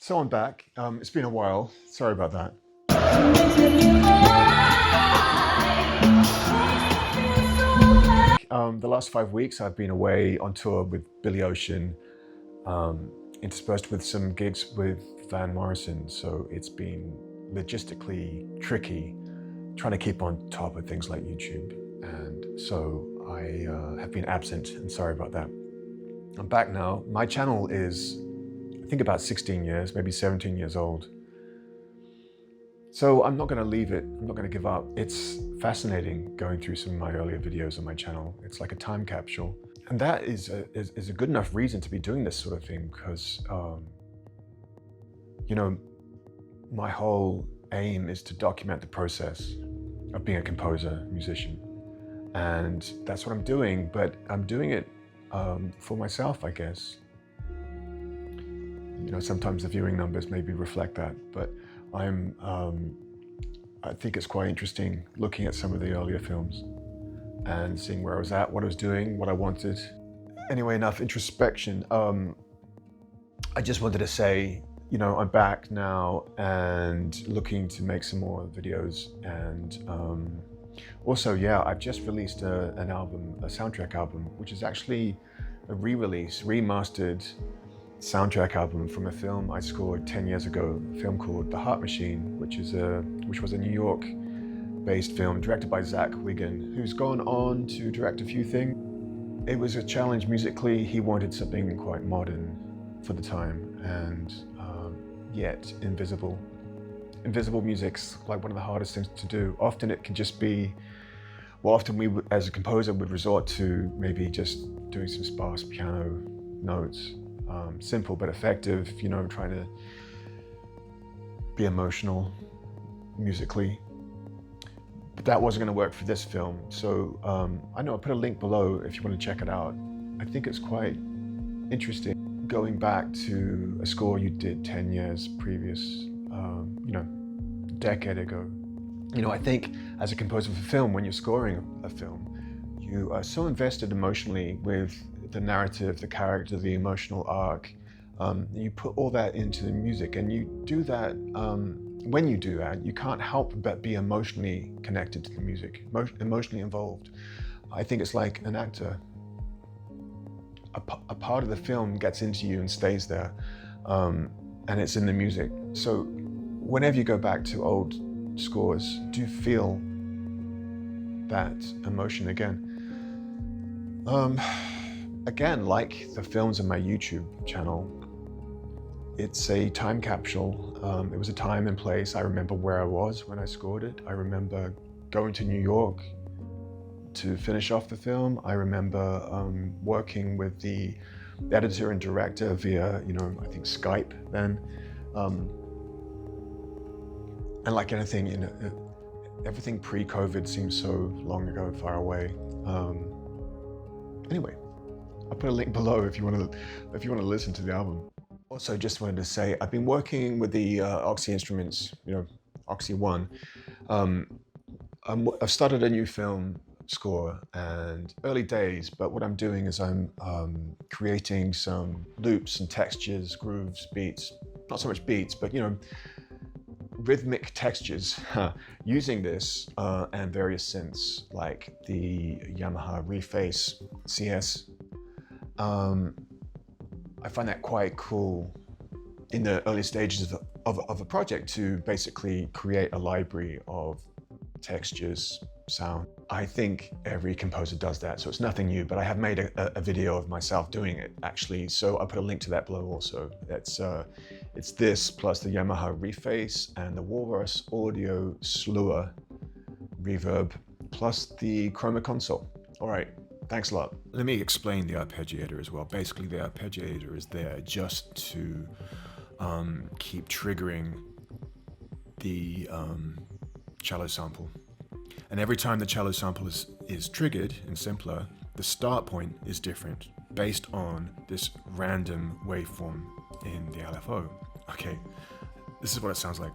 So I'm back. It's been a while. Sorry about that. The last 5 weeks I've been away on tour with Billy Ocean, interspersed with some gigs with Van Morrison. So it's been logistically tricky trying to keep on top of things like YouTube. And so I have been absent, and sorry about that. I'm back now. My channel is, I think, about 16 years, maybe 17 years old. So I'm not going to leave it. I'm not going to give up. It's fascinating going through some of my earlier videos on my channel. It's like a time capsule. And that is a good enough reason to be doing this sort of thing because, you know, my whole aim is to document the process of being a composer, musician. And that's what I'm doing, but I'm doing it for myself, I guess. You know, sometimes the viewing numbers maybe reflect that, but I think it's quite interesting looking at some of the earlier films and seeing where I was at, what I was doing, what I wanted. Anyway, enough introspection. I just wanted to say, you know, I'm back now and looking to make some more videos. And also, yeah, I've just released an album, a soundtrack album, which is actually a re-release, remastered soundtrack album from a film I scored 10 years ago, a film called The Heart Machine, which was a New York-based film directed by Zach Wigan, who's gone on to direct a few things. It was a challenge musically. He wanted something quite modern for the time, and yet invisible. Invisible music's like one of the hardest things to do. Often it can just be, well, often we, as a composer, would resort to maybe just doing some sparse piano notes. Simple but effective, you know, trying to be emotional musically. But that wasn't going to work for this film. So I know I'll put a link below if you want to check it out. I think it's quite interesting going back to a score you did 10 years previous, you know, a decade ago. You know, I think as a composer for film, when you're scoring a film, you are so invested emotionally with the narrative, the character, the emotional arc. You put all that into the music, and you do that. When you do that, you can't help but be emotionally connected to the music, emotionally involved. I think it's like an actor. A part of the film gets into you and stays there, and it's in the music. So whenever you go back to old scores, do feel that emotion again. Again, like the films on my YouTube channel, it's a time capsule. It was a time and place. I remember where I was when I scored it. I remember going to New York to finish off the film. I remember working with the editor and director via, you know, I think Skype then. And like anything, you know, everything pre-COVID seems so long ago, far away. Anyway, I'll put a link below if you want to listen to the album. Also, just wanted to say, I've been working with the Oxy instruments, you know, Oxy One. I've started a new film score, and early days, but what I'm doing is I'm creating some loops and textures, grooves, beats, not so much beats, but, you know, rhythmic textures using this and various synths like the Yamaha Reface CS. I find that quite cool in the early stages of a project to basically create a library of textures, sound. I think every composer does that, so it's nothing new, but I have made a video of myself doing it actually, so I'll put a link to that below also. It's this plus the Yamaha Reface and the Walrus Audio Slur reverb plus the Chroma console. All right. Thanks a lot. Let me explain the arpeggiator as well. Basically, the arpeggiator is there just to keep triggering the cello sample. And every time the cello sample is triggered in simpler, the start point is different based on this random waveform in the LFO. Okay, this is what it sounds like.